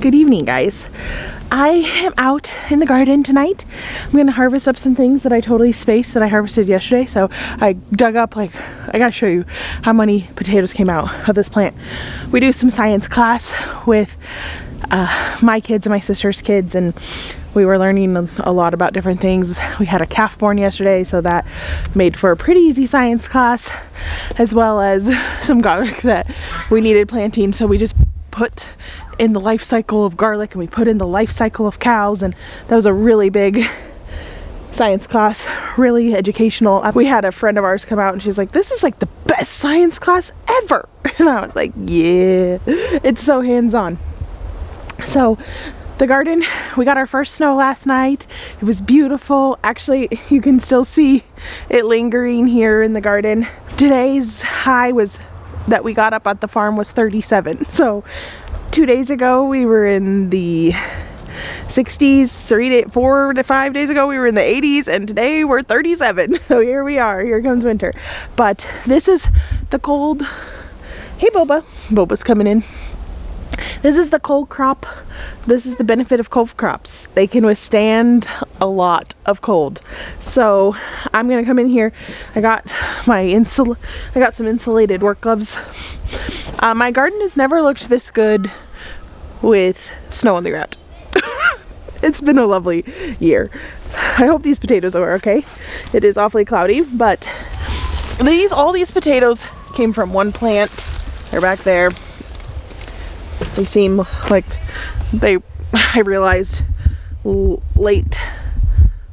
Good evening, guys. I am out in the garden tonight. I'm gonna harvest up some things that I totally spaced that I harvested yesterday. So I dug up, like, I gotta show you how many potatoes came out of this plant. We do some science class with my kids and my sister's kids, and we were learning a lot about different things. We had a calf born yesterday, so that made for a pretty easy science class, as well as some garlic that we needed planting. So we just put in the life cycle of garlic and we put in the life cycle of cows, and that was a really big science class, really educational. We had a friend of ours come out and she's like, this is like the best science class ever. And I was like, yeah, it's so hands-on. So the garden, we got our first snow last night. It was beautiful. Actually, you can still see it lingering here in the garden. Today's high was that we got up at the farm was 37. So 2 days ago we were in the 60s, 4 to 5 days ago we were in the 80s, and today we're 37. So here we are, here comes winter. But this is the cold. Hey Boba. Boba's coming in. This is the cold crop. This is the benefit of cold crops. They can withstand a lot of cold. So I'm gonna come in here. I got some insulated work gloves. My garden has never looked this good with snow on the ground. It's been a lovely year. I hope these potatoes are okay. It is awfully cloudy, but all these potatoes came from one plant. They're back there. They seem like I realized late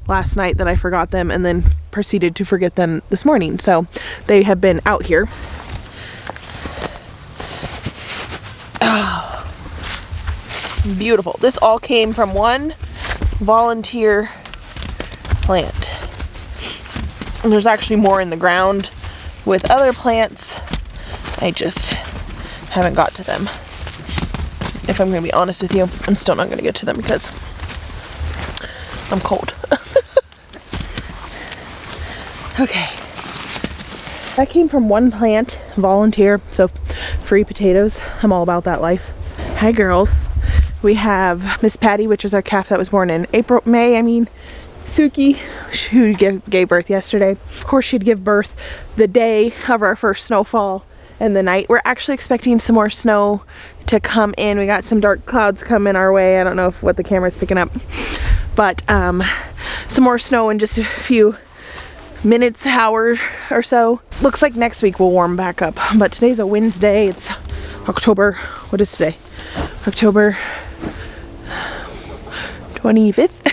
last night that I forgot them and then proceeded to forget them this morning. So they have been out here. Oh, beautiful. This all came from one volunteer plant. And there's actually more in the ground with other plants. I just haven't got to them. If I'm going to be honest with you, I'm still not going to get to them because I'm cold. Okay. That came from one plant, volunteer, so free potatoes. I'm all about that life. Hi girls. We have Miss Patty, which is our calf that was born in Suki, who gave birth yesterday. Of course she'd give birth the day of our first snowfall and the night. We're actually expecting some more snow to come in. We got some dark clouds coming our way. I don't know what the camera's picking up, but some more snow in just a few minutes, hour or so. Looks like next week will warm back up, but today's a Wednesday. It's October, what is today? October 25th.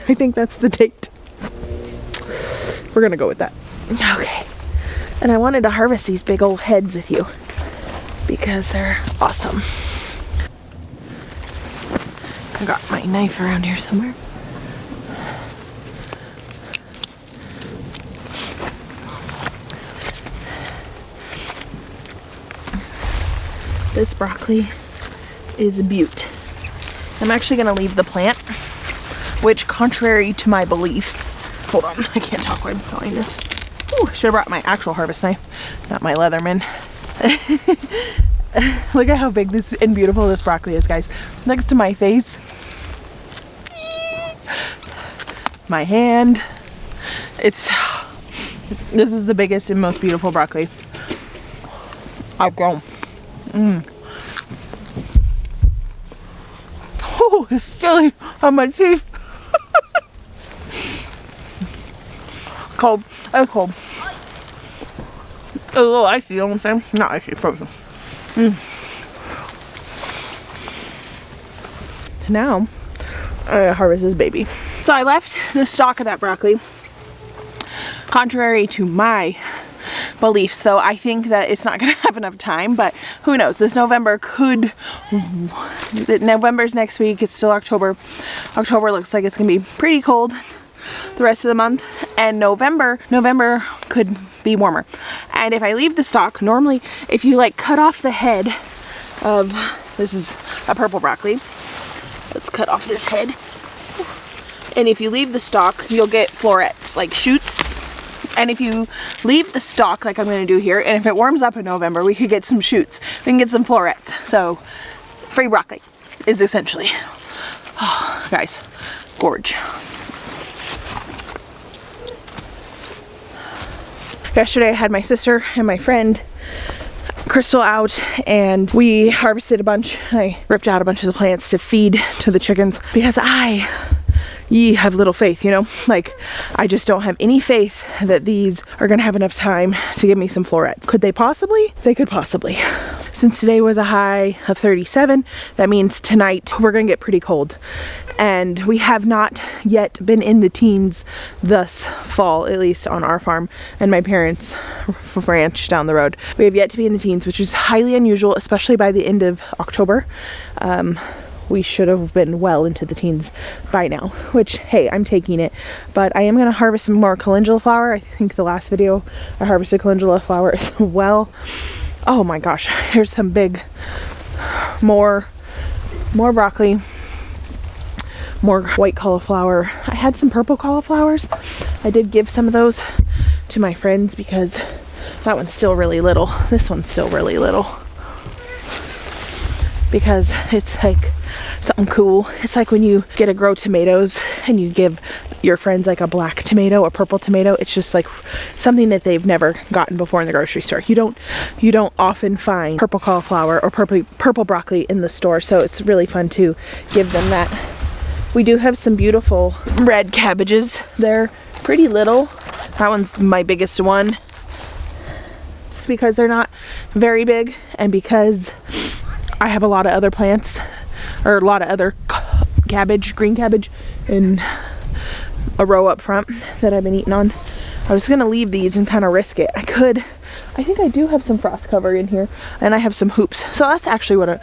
I think that's the date. We're gonna go with that. Okay. And I wanted to harvest these big old heads with you because they're awesome. I got my knife around here somewhere. This broccoli is a beaut. I'm actually gonna leave the plant, which contrary to my beliefs, hold on, I can't talk while I'm sewing this. Ooh, should have brought my actual harvest knife, not my Leatherman. Look at how big this and beautiful this broccoli is, guys. Next to my face, my hand. This is the biggest and most beautiful broccoli I've grown. Oh, it's silly on my teeth. Cold. Oh, cold. A little icy, you know what I'm saying? Not icy, frozen. So now, I harvest this baby. So I left the stalk of that broccoli, contrary to my beliefs. So I think that it's not going to have enough time, but who knows? This November could. November's next week. It's still October. October looks like it's going to be pretty cold the rest of the month, and November could be warmer. And if I leave the stalk, normally if you like cut off the head of, this is a purple broccoli, let's cut off this head, and if you leave the stalk you'll get florets, like shoots. And if you leave the stalk like I'm going to do here, and if it warms up in November, we could get some shoots, we can get some florets. So free broccoli. is essentially. Oh, guys, gorge. Yesterday I had my sister and my friend Crystal out and we harvested a bunch. I ripped out a bunch of the plants to feed to the chickens because ye have little faith, you know? Like, I just don't have any faith that these are gonna have enough time to give me some florets. Could they possibly? They could possibly. Since today was a high of 37, that means tonight we're gonna get pretty cold. And we have not yet been in the teens thus fall, at least on our farm and my parents' ranch down the road. We have yet to be in the teens, which is highly unusual, especially by the end of October. We should have been well into the teens by now, which, hey, I'm taking it. But I am going to harvest some more calendula flower. I think the last video I harvested calendula flower as well. Oh my gosh, here's some big, more broccoli, more white cauliflower. I had some purple cauliflowers. I did give some of those to my friends because that one's still really little. This one's still really little. Because it's like something cool. It's like when you get a grow tomatoes and you give your friends like a black tomato, a purple tomato. It's just like something that they've never gotten before in the grocery store. You don't often find purple cauliflower or purple broccoli in the store, so it's really fun to give them that. We do have some beautiful red cabbages. They're pretty little. That one's my biggest one because they're not very big and because I have a lot of other plants, or a lot of other cabbage, green cabbage, in a row up front that I've been eating on. I was gonna leave these and kind of risk it. I think I do have some frost cover in here, and I have some hoops. So that's actually what I'm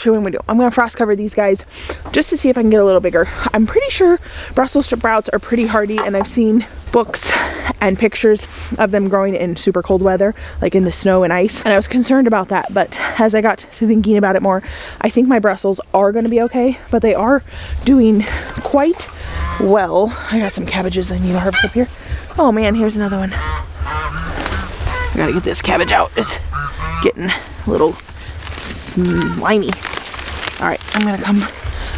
gonna do. I'm gonna frost cover these guys just to see if I can get a little bigger. I'm pretty sure Brussels sprouts are pretty hardy, and I've seen books and pictures of them growing in super cold weather, like in the snow and ice, and I was concerned about that. But as I got to thinking about it more, I think my Brussels are gonna be okay, but they are doing quite well. I got some cabbages I need to harvest up here. Oh man, here's another one. I gotta get this cabbage out. It's getting a little slimy. All right, I'm gonna come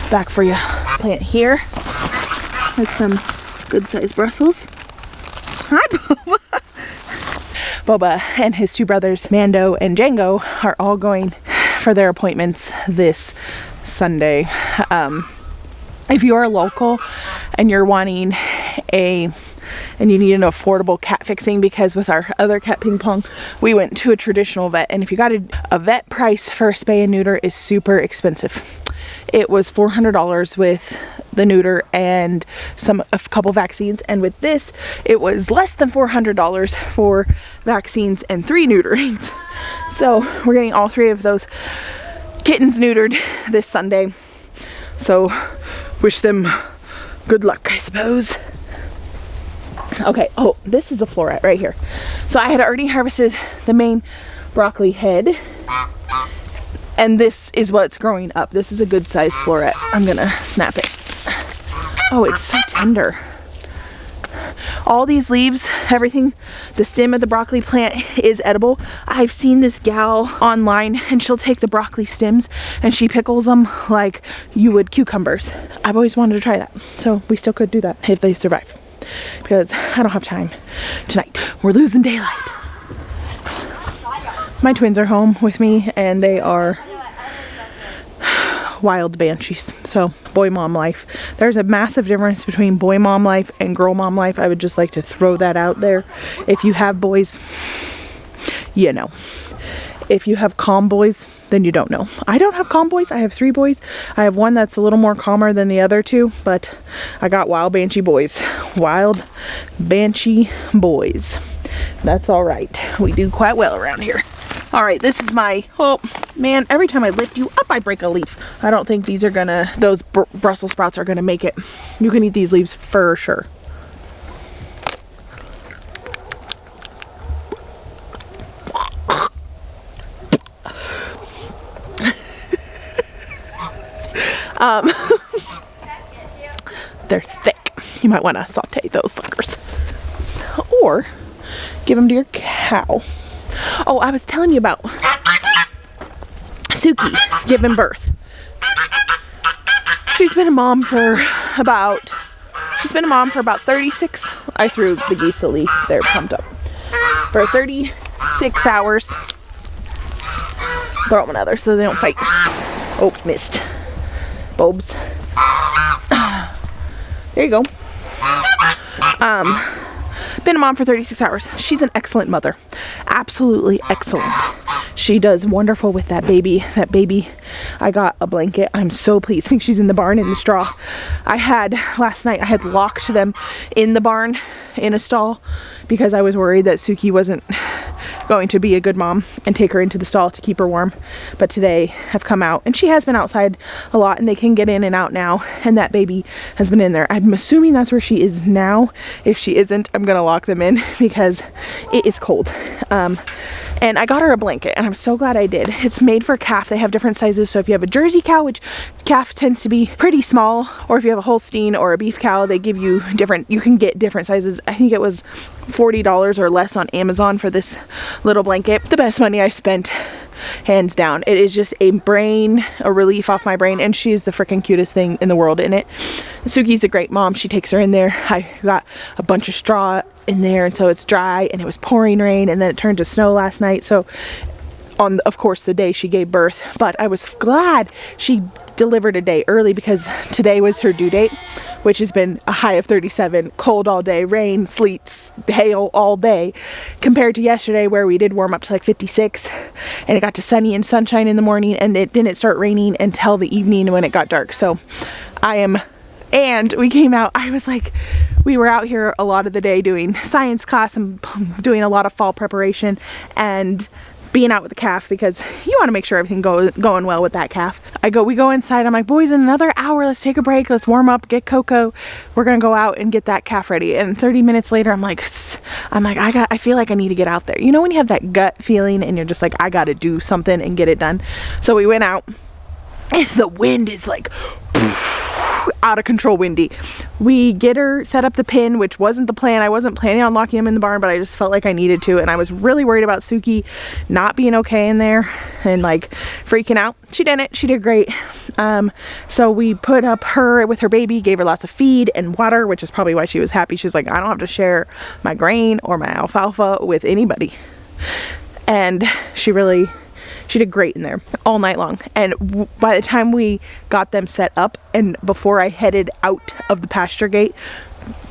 back for you. Plant here has some good sized Brussels. Hi, Boba. Boba and his two brothers, Mando and Django, are all going for their appointments this Sunday. If you are local and you're wanting and you need an affordable cat fixing, because with our other cat ping pong, we went to a traditional vet, and if you got a vet price for a spay and neuter is super expensive. It was $400 with the neuter and a couple vaccines, and with this it was less than $400 for vaccines and 3 neuterings. So we're getting all 3 of those kittens neutered this Sunday, so wish them good luck, I suppose. Okay, oh, this is a floret right here. So I had already harvested the main broccoli head, and this is what's growing up. This is a good sized floret. I'm gonna snap it. Oh, it's so tender. All these leaves, everything, the stem of the broccoli plant is edible. I've seen this gal online, and she'll take the broccoli stems and she pickles them like you would cucumbers. I've always wanted to try that, so we still could do that if they survive, because I don't have time tonight. We're losing daylight. My twins are home with me, and they are wild banshees. So boy mom life. There's a massive difference between boy mom life and girl mom life. I would just like to throw that out there. If you have boys, you know. If you have calm boys, then you don't know. I don't have calm boys. I have 3 boys. I have one that's a little more calmer than the other 2, but I got wild banshee boys. Wild banshee boys. That's all right. We do quite well around here. All right, this is my, oh man, every time I lift you up, I break a leaf. I don't think these are gonna, those Brussels sprouts are gonna make it. You can eat these leaves for sure. They're thick. You might want to saute those suckers, or give them to your cow. Oh, I was telling you about Suki giving birth. She's been a mom for about 36. I threw the geese a leaf. They're pumped up. For 36 hours. Throw them another so they don't fight. Oh, missed. Bulbs. There you go. Been a mom for 36 hours. She's an excellent mother. Absolutely excellent. She does wonderful with that baby. That baby, I got a blanket. I'm so pleased. I think she's in the barn in the straw. Last night I had locked them in the barn in a stall because I was worried that Suki wasn't going to be a good mom and take her into the stall to keep her warm. But today I've come out and she has been outside a lot and they can get in and out now, and that baby has been in there. I'm assuming that's where she is now. If she isn't, I'm gonna lock them in because it is cold. And I got her a blanket and I'm so glad I did. It's made for calf. They have different sizes. So if you have a Jersey cow, which calf tends to be pretty small, or if you have a Holstein or a beef cow, they give you you can get different sizes. I think it was $40 or less on Amazon for this little blanket. The best money I spent, hands down. It is just a relief off my brain, and she's the freaking cutest thing in the world in it. Suki's a great mom. She takes her in there. I got a bunch of straw in there, and so it's dry, and it was pouring rain, and then it turned to snow last night. So on, of course, the day she gave birth, but I was glad she delivered a day early because today was her due date, which has been a high of 37, cold all day, rain, sleet, hail all day, compared to yesterday where we did warm up to like 56 and it got to sunny and sunshine in the morning, and it didn't start raining until the evening when it got dark. So and we came out, we were out here a lot of the day doing science class and doing a lot of fall preparation and being out with the calf because you want to make sure everything going well with that calf. We go inside. I'm like, boys, in another hour, let's take a break. Let's warm up, get cocoa. We're going to go out and get that calf ready. And 30 minutes later, I feel like I need to get out there. You know when you have that gut feeling and you're just like, I got to do something and get it done. So we went out and the wind is like out of control windy. We get her set up the pen, which wasn't the plan. I wasn't planning on locking him in the barn, but I just felt like I needed to, and I was really worried about Suki not being okay in there and like freaking out. She didn't. She did great. So we put up her with her baby, gave her lots of feed and water, which is probably why she was happy. She's like, I don't have to share my grain or my alfalfa with anybody. And she did great in there all night long. And by the time we got them set up and before I headed out of the pasture gate,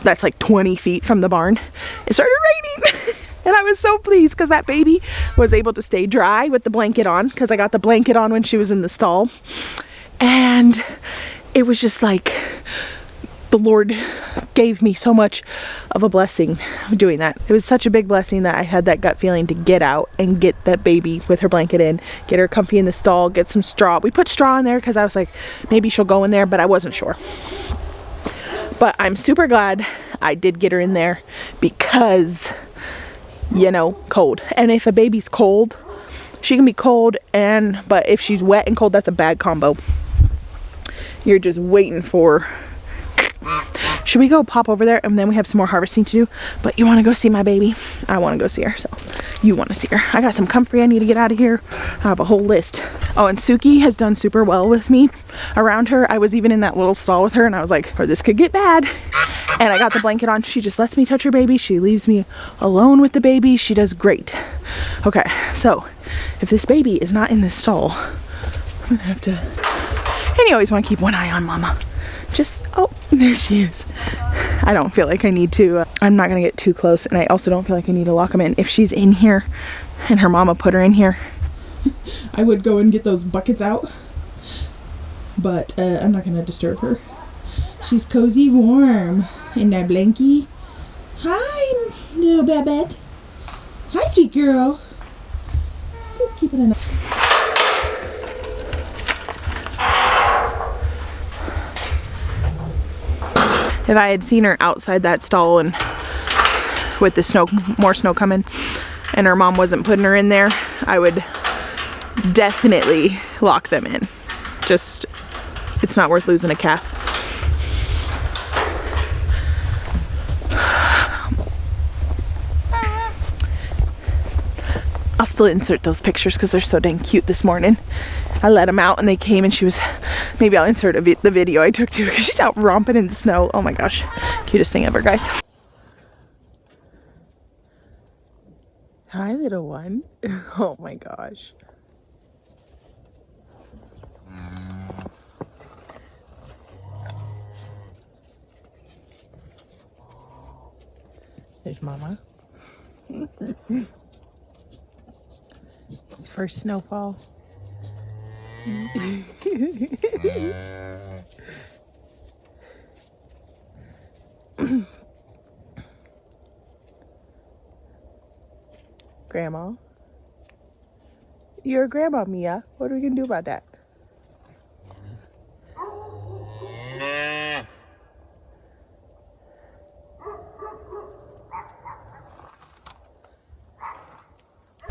that's like 20 feet from the barn, it started raining. And I was so pleased because that baby was able to stay dry with the blanket on, because I got the blanket on when she was in the stall. And it was just like the Lord gave me so much of a blessing doing that. It was such a big blessing that I had that gut feeling to get out and get that baby with her blanket in, get her comfy in the stall, get some straw. We put straw in there because I was like, maybe she'll go in there, but I wasn't sure. But I'm super glad I did get her in there because, you know, cold. And if a baby's cold, she can be cold, but if she's wet and cold, that's a bad combo. You're just waiting for... Should we go pop over there and then we have some more harvesting to do? But you want to go see my baby? I want to go see her, so you want to see her. I got some comfrey I need to get out of here. I have a whole list. Oh, and Suki has done super well with me around her. I was even in that little stall with her and I was like, or this could get bad. And I got the blanket on. She just lets me touch her baby. She leaves me alone with the baby. She does great. Okay, so if this baby is not in this stall, I'm gonna have to... And you always want to keep one eye on Mama. Oh, there she is. I don't feel like I need to, I'm not gonna get too close, and I also don't feel like I need to lock them in. If she's in here and her mama put her in here, I would go and get those buckets out, but I'm not gonna disturb her. She's cozy warm in that blankie. Hi, little Babette. Hi, sweet girl. Just keep it in. If I had seen her outside that stall and with the snow, more snow coming, and her mom wasn't putting her in there, I would definitely lock them in. Just, it's not worth losing a calf. still insert those pictures because they're so dang cute this morning. I let them out and they came and she was, maybe I'll insert the video I took to her because she's out romping in the snow. Oh my gosh, cutest thing ever, guys. Hi, little one. Oh my gosh. There's Mama. First snowfall. Grandma. You're a grandma, Mia. What are we gonna do about that?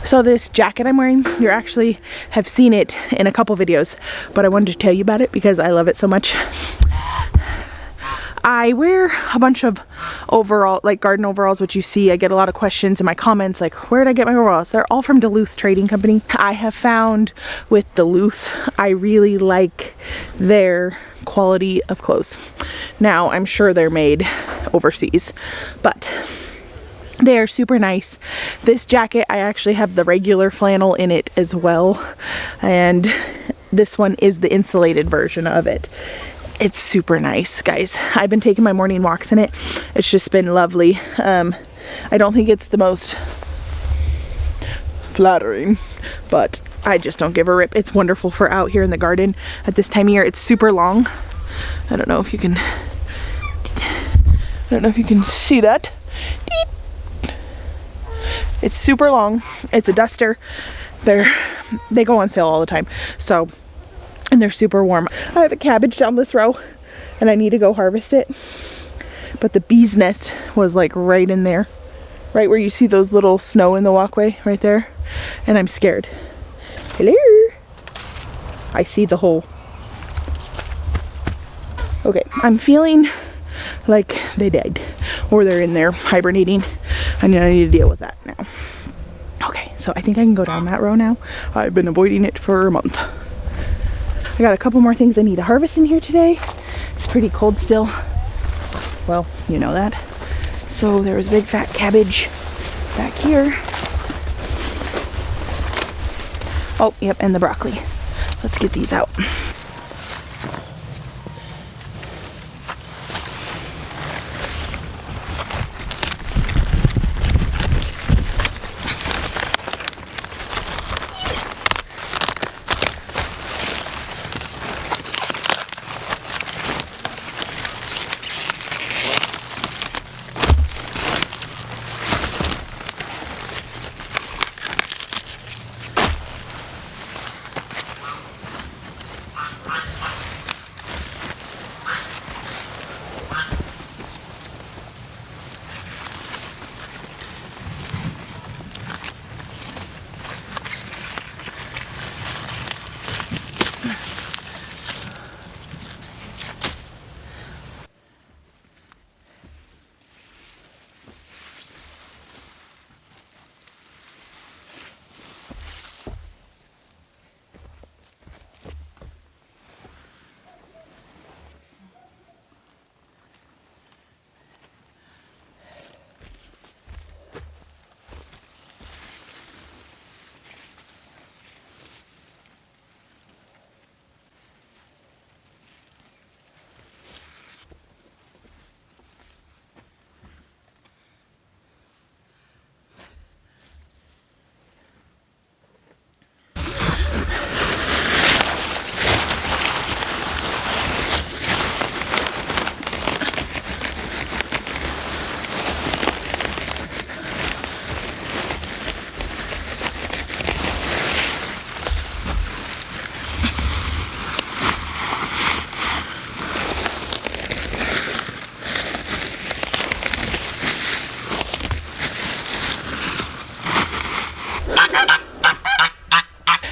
So this jacket I'm wearing, you actually have seen it in a couple videos, but I wanted to tell you about it because I love it so much. I wear a bunch of like garden overalls, which you see, I get a lot of questions in my comments like, where did I get my overalls? They're all from Duluth Trading Company. I have found with Duluth, I really like their quality of clothes. Now, I'm sure they're made overseas, but they are super nice. This jacket, I actually have the regular flannel in it as well. And this one is the insulated version of it. It's super nice, guys. I've been taking my morning walks in it. It's just been lovely. I don't think it's the most flattering, but I just don't give a rip. It's wonderful for out here in the garden at this time of year. It's super long. I don't know if you can see that. It's super long. It's a duster. They go on sale all the time. So, and they're super warm. I have a cabbage down this row and I need to go harvest it. But the bee's nest was like right in there. Right where you see those little snow in the walkway right there. And I'm scared. Hello. I see the hole. Okay, I'm feeling like they died or they're in there hibernating. I need to deal with that now. Okay, so I think I can go down that row now. I've been avoiding it for a month. I got a couple more things I need to harvest in here today. It's pretty cold still. Well, you know that. So there was a big fat cabbage back here. Oh, yep, and the broccoli. Let's get these out.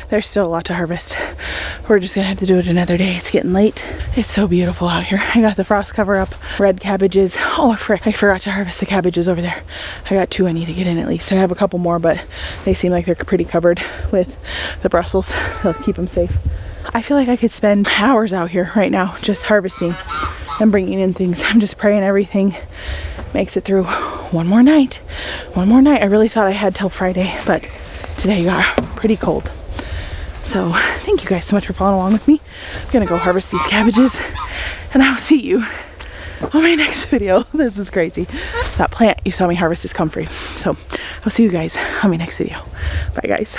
There's still a lot to harvest. We're just gonna have to do it another day. It's getting late It's so beautiful out here. I got the frost cover up, red cabbages. Oh, frick, I forgot to harvest the cabbages over there. I got 2 I need to get in at least. I have a couple more, but they seem like they're pretty covered with the Brussels. They'll keep them safe. I feel like I could spend hours out here right now just harvesting and bringing in things. I'm just praying everything makes it through one more night. One more night. I really thought I had till Friday, but today got pretty cold. So thank you guys so much for following along with me. I'm gonna go harvest these cabbages and I'll see you on my next video. This is crazy. That plant you saw me harvest is comfrey. So I'll see you guys on my next video. Bye guys.